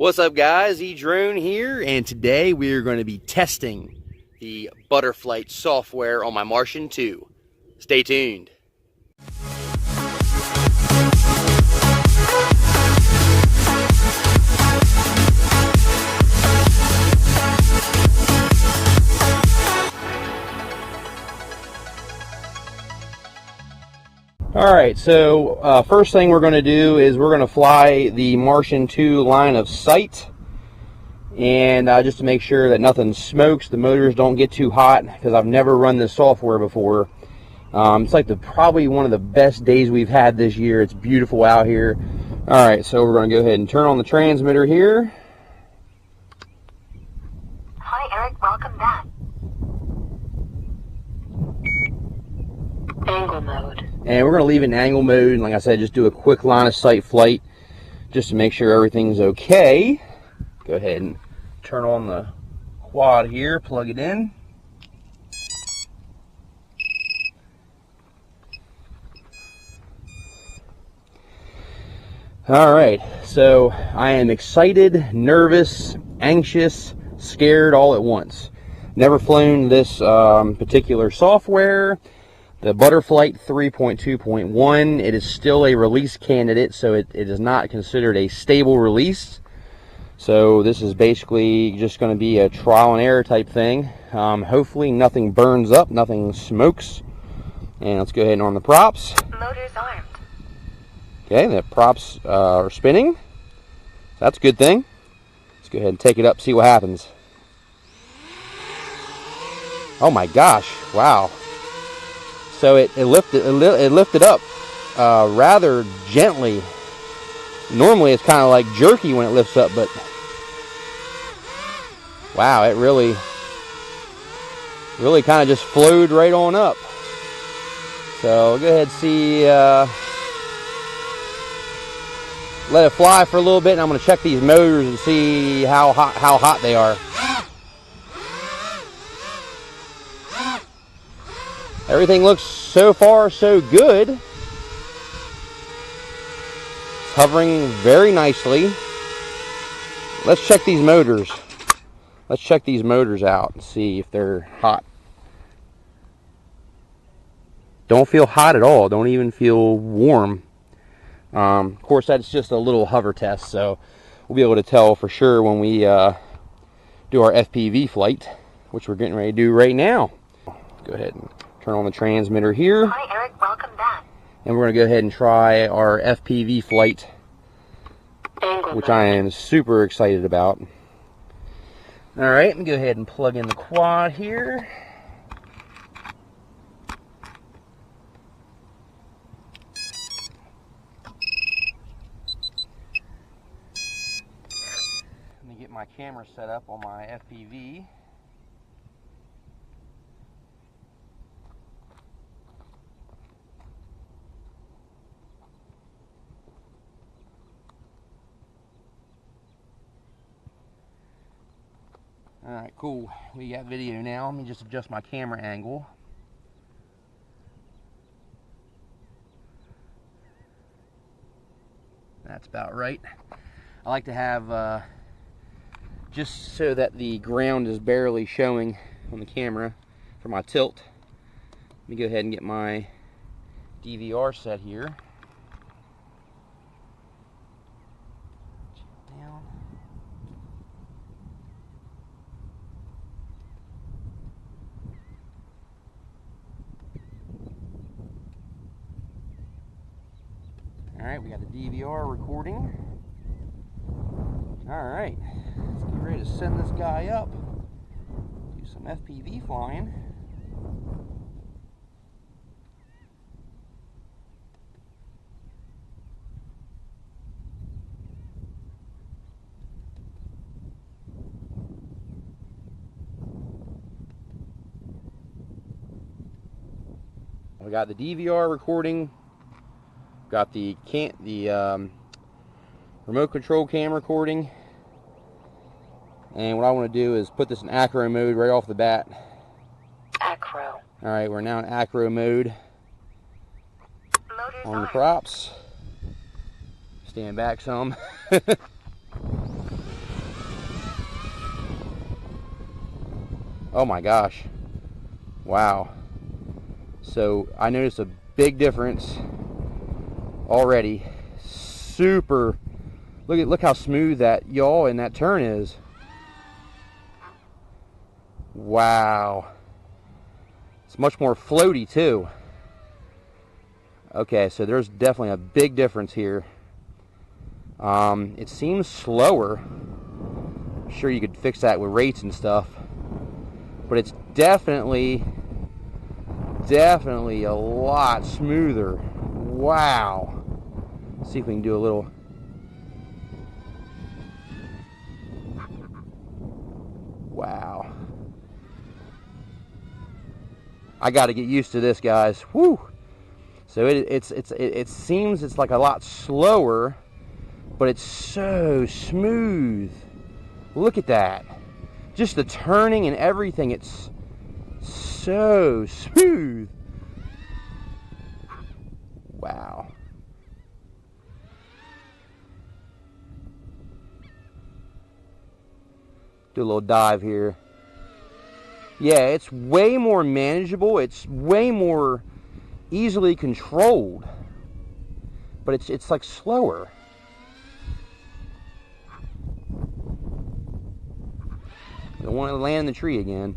What's up guys, edrone here, and today we are going to be testing the Butterflight software on my Martian 2. Stay tuned. Alright, so first thing we're going to do is we're going to fly the Martian 2 line of sight, and just to make sure that nothing smokes, the motors don't get too hot, because I've never run this software before. It's like probably one of the best days we've had this year. It's beautiful out here. Alright, so we're going to go ahead and turn on the transmitter here. Hi Eric, welcome back. Angle mode. And we're going to leave it in angle mode, and like I said, just do a quick line of sight flight just to make sure everything's okay. Go ahead and turn on the quad here, plug it in. Alright, so I am excited, nervous, anxious, scared all at once. Never flown this particular software. The Butterflight 3.2.1, it is still a release candidate, so it is not considered a stable release. So this is basically just going to be a trial and error type thing. Hopefully nothing burns up, nothing smokes. And let's go ahead and on the props. Motors armed. Okay, the props are spinning. That's a good thing. Let's go ahead and take it up, see what happens. Oh my gosh, wow. So it lifted up rather gently. Normally it's kind of like jerky when it lifts up, but wow, it really kind of just flowed right on up. So go ahead and see, let it fly for a little bit, and I'm going to check these motors and see how hot they are. Everything looks so far so good. It's hovering very nicely. Let's check these motors. Let's check these motors out and see if they're hot. Don't feel hot at all. Don't even feel warm. Of course, that's just a little hover test, so we'll be able to tell for sure when we do our FPV flight, which we're getting ready to do right now. Go ahead and turn on the transmitter here. Hi Eric, welcome back. And we're going to go ahead and try our FPV flight, Angle which mode. I am super excited about. Alright, let me go ahead and plug in the quad here. Let me get my camera set up on my FPV. Alright, cool. We got video now. Let me just adjust my camera angle. That's about right. I like to have, just so that the ground is barely showing on the camera for my tilt. Let me go ahead and get my DVR set here. Down. Alright, we got the DVR recording. Alright, let's get ready to send this guy up. Do some FPV flying. We got the DVR recording. Got the remote control cam recording, and what I want to do is put this in acro mode right off the bat. Acro. Alright, we're now in acro mode. Motors on the armed. props. Stand back some. Oh my gosh. Wow. So I noticed a big difference already. Super. Look how smooth that yaw and that turn is. Wow. It's much more floaty too. Okay, so there's definitely a big difference here. It seems slower. I'm sure you could fix that with rates and stuff. But it's definitely a lot smoother. Wow. Let's see if we can do a little. Wow. I got to get used to this, guys. Whew. So it seems it's like a lot slower, but it's so smooth. Look at that. Just the turning and everything, it's so smooth. Wow. Do a little dive here. Yeah, it's way more manageable. It's way more easily controlled. But it's like slower. Don't want to land in the tree again.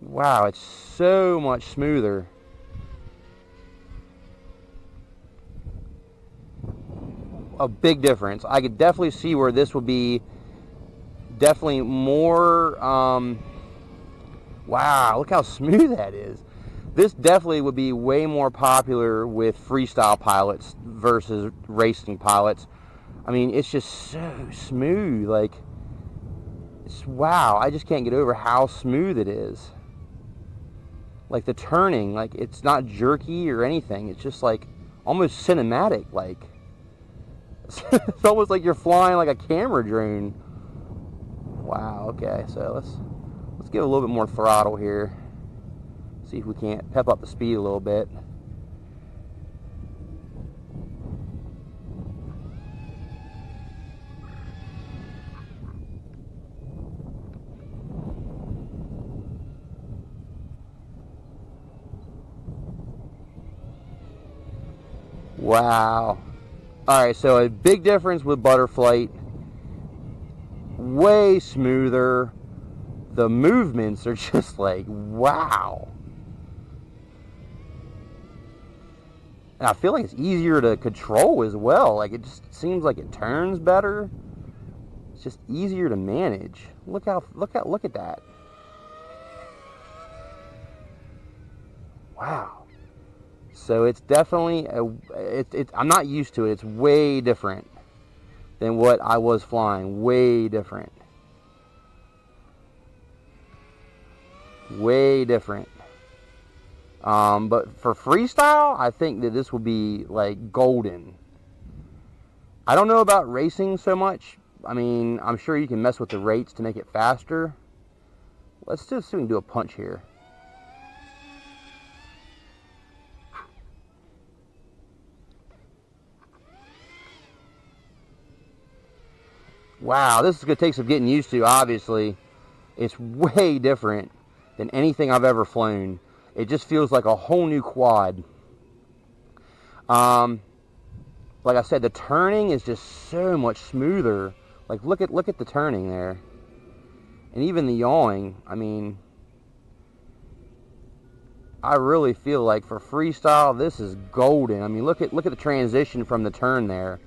Wow, it's so much smoother. A big difference. I could definitely see where this would be definitely more. Wow, look how smooth that is. This definitely would be way more popular with freestyle pilots versus racing pilots. I mean, it's just so smooth. Like, it's wow. I just can't get over how smooth it is. Like the turning, like it's not jerky or anything. It's just like almost cinematic. Like it's almost like you're flying like a camera drone. Wow. Okay, so let's give a little bit more throttle here. See if we can't pep up the speed a little bit. Wow. Alright, so a big difference with Butterflight. Way smoother. The movements are just like, wow. And I feel like it's easier to control as well. Like, it just seems like it turns better. It's just easier to manage. Look at that. Wow. So it's definitely I'm not used to it. It's way different than what I was flying. Way different. Way different. But for freestyle, I think that this will be like golden. I don't know about racing so much. I mean, I'm sure you can mess with the rates to make it faster. Let's just see if we can do a punch here. Wow, this is going to take some getting used to, obviously. It's way different than anything I've ever flown. It just feels like a whole new quad. Like I said, the turning is just so much smoother. Like, look at the turning there. And even the yawing, I mean, I really feel like for freestyle, this is golden. I mean, look at the transition from the turn there.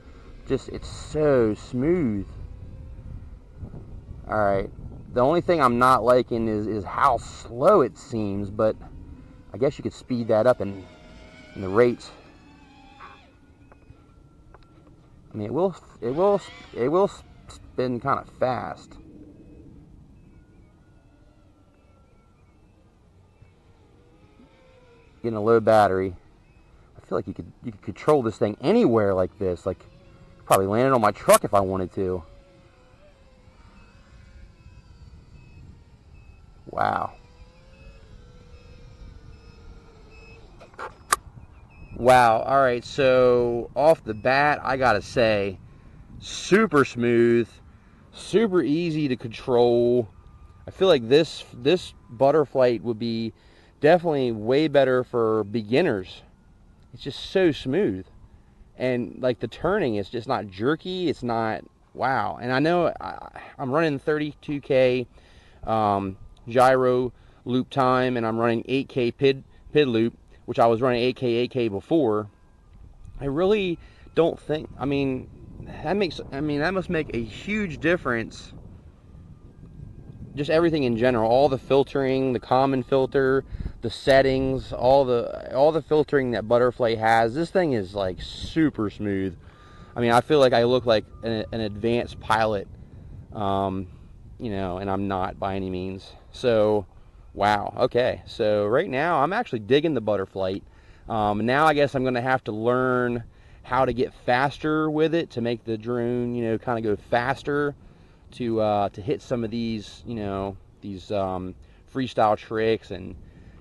Just, it's so smooth. Alright, the only thing I'm not liking is how slow it seems, but I guess you could speed that up in the rates. I mean, it will spin kind of fast. Getting a low battery. I feel like you could control this thing anywhere like this. Like, probably land it on my truck if I wanted to. Wow. Wow. All right. So off the bat, I gotta say, super smooth, super easy to control. I feel like this Butterflight would be definitely way better for beginners. It's just so smooth, and like the turning is just not jerky. It's not, wow. And I know I'm running 32K gyro loop time, and I'm running 8K pid loop, which I was running 8K before. I really don't think, I mean that must make a huge difference. Just everything in general, all the filtering, the common filter, the settings, all the filtering that Butterflight has. This thing is like super smooth. I mean, I feel like I look like an advanced pilot, you know, and I'm not by any means. So, wow. Okay, so right now I'm actually digging the Butterflight. Now I guess I'm going to have to learn how to get faster with it to make the drone, you know, kind of go faster to hit some of these, you know, these freestyle tricks, and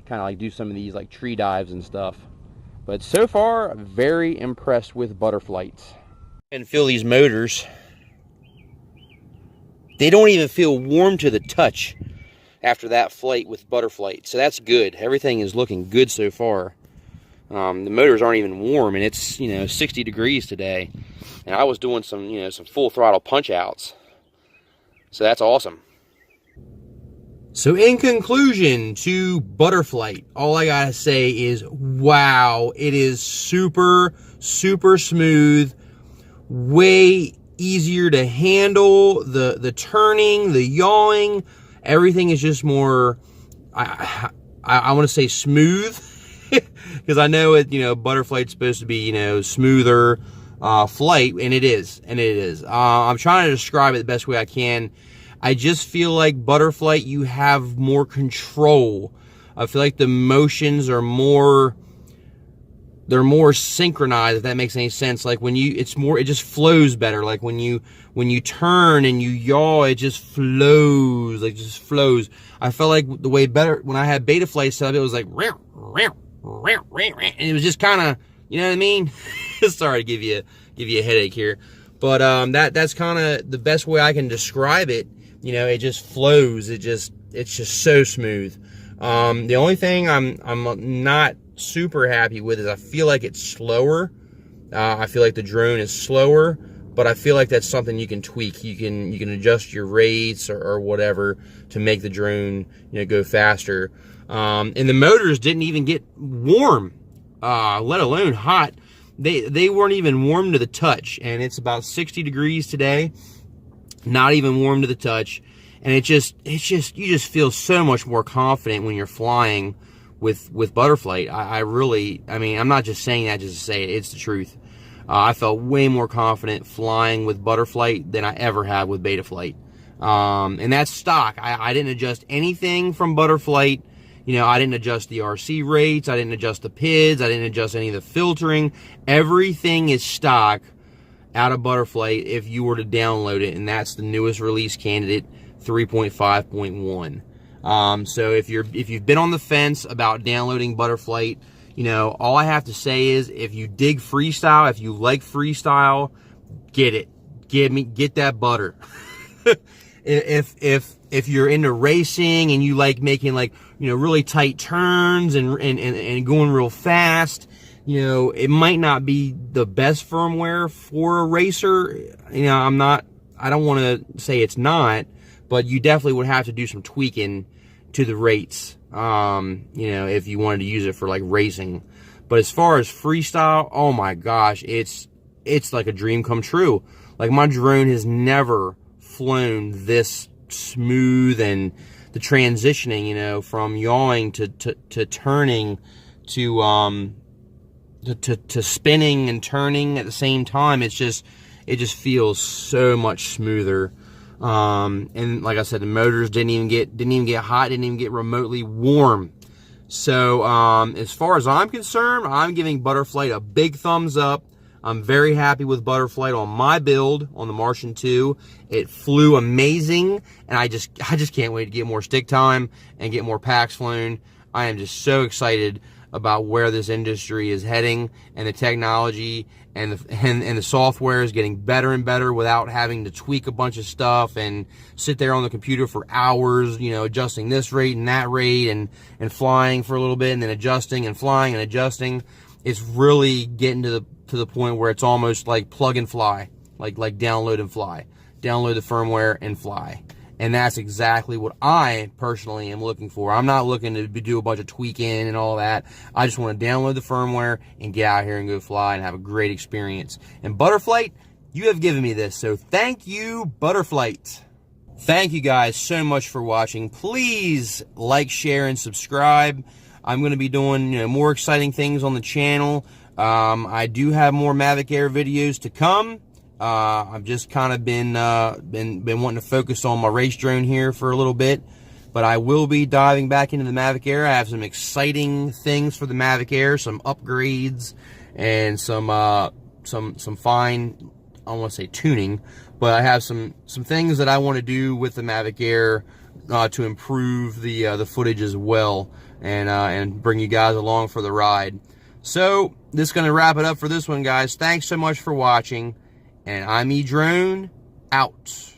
kind of like do some of these like tree dives and stuff. But so far, very impressed with Butterflights. And feel these motors. They don't even feel warm to the touch after that flight with Butterflight. So that's good. Everything is looking good so far. The motors aren't even warm, and it's, you know, 60 degrees today. And I was doing some, you know, some full throttle punch outs. So that's awesome. So in conclusion to Butterflight, all I gotta say is, wow, it is super, super smooth, way easier to handle. The turning, the yawing, everything is just more, I want to say smooth, because I know it, you know, Butterflight's supposed to be, you know, smoother flight, and it is, I'm trying to describe it the best way I can. I just feel like Butterflight, you have more control. I feel like the motions are more, they're more synchronized, if that makes any sense. Like when you, it just flows better. Like when you turn and you yaw, it just flows, like just flows. I felt like the way better, when I had Betaflight set up, it was like, and it was just kind of, you know what I mean? Sorry to give you a headache here. But that's kind of the best way I can describe it. You know, it just flows. It's just so smooth. The only thing I'm not super happy with is I feel like it's slower. I feel like the drone is slower, but I feel like that's something you can tweak. You can adjust your rates or whatever to make the drone, you know, go faster. And the motors didn't even get warm, let alone hot. They weren't even warm to the touch, and it's about 60 degrees today. Not even warm to the touch, and you just feel so much more confident when you're flying with Butterflight. I mean, I'm not just saying that just to say it, it's the truth. I felt way more confident flying with Butterflight than I ever have with Betaflight. And that's stock. I didn't adjust anything from Butterflight. You know, I didn't adjust the RC rates, I didn't adjust the PIDs, I didn't adjust any of the filtering. Everything is stock out of Butterflight if you were to download it, and that's the newest release candidate, 3.5.1. So if you've been on the fence about downloading Butterflight, you know, all I have to say is, if you dig freestyle, if you like freestyle, get it. Get that butter. If you're into racing and you like making, like, you know, really tight turns and going real fast, you know, it might not be the best firmware for a racer. You know, I don't want to say it's not, but you definitely would have to do some tweaking to the rates, you know, if you wanted to use it for like racing. But as far as freestyle, oh my gosh, it's like a dream come true. Like, my drone has never flown this smooth, and the transitioning, you know, from yawing to turning to spinning and turning at the same time, it just feels so much smoother. And like I said, the motors didn't even get hot, didn't even get remotely warm. So as far as I'm concerned, I'm giving Butterflight a big thumbs up. I'm very happy with Butterflight on my build on the Martian 2. It flew amazing, and I just can't wait to get more stick time and get more packs flown. I am just so excited about where this industry is heading, and the technology and the software is getting better and better without having to tweak a bunch of stuff and sit there on the computer for hours, you know, adjusting this rate and that rate and flying for a little bit and then adjusting and flying and adjusting. It's really getting to the point where it's almost like plug and fly, like download and fly. Download the firmware and fly. And that's exactly what I personally am looking for. I'm not looking to do a bunch of tweaking and all that. I just want to download the firmware and get out here and go fly and have a great experience. And Butterflight, you have given me this, so thank you, Butterflight. Thank you guys so much for watching. Please like, share, and subscribe. I'm going to be doing, you know, more exciting things on the channel. I do have more Mavic Air videos to come. I've just kind of been wanting to focus on my race drone here for a little bit, but I will be diving back into the Mavic Air. I have some exciting things for the Mavic Air, some upgrades and some fine, I don't want to say tuning, but I have some things that I want to do with the Mavic Air to improve the footage as well, and bring you guys along for the ride. So this is going to wrap it up for this one, guys. Thanks so much for watching. And I'm edrone, out.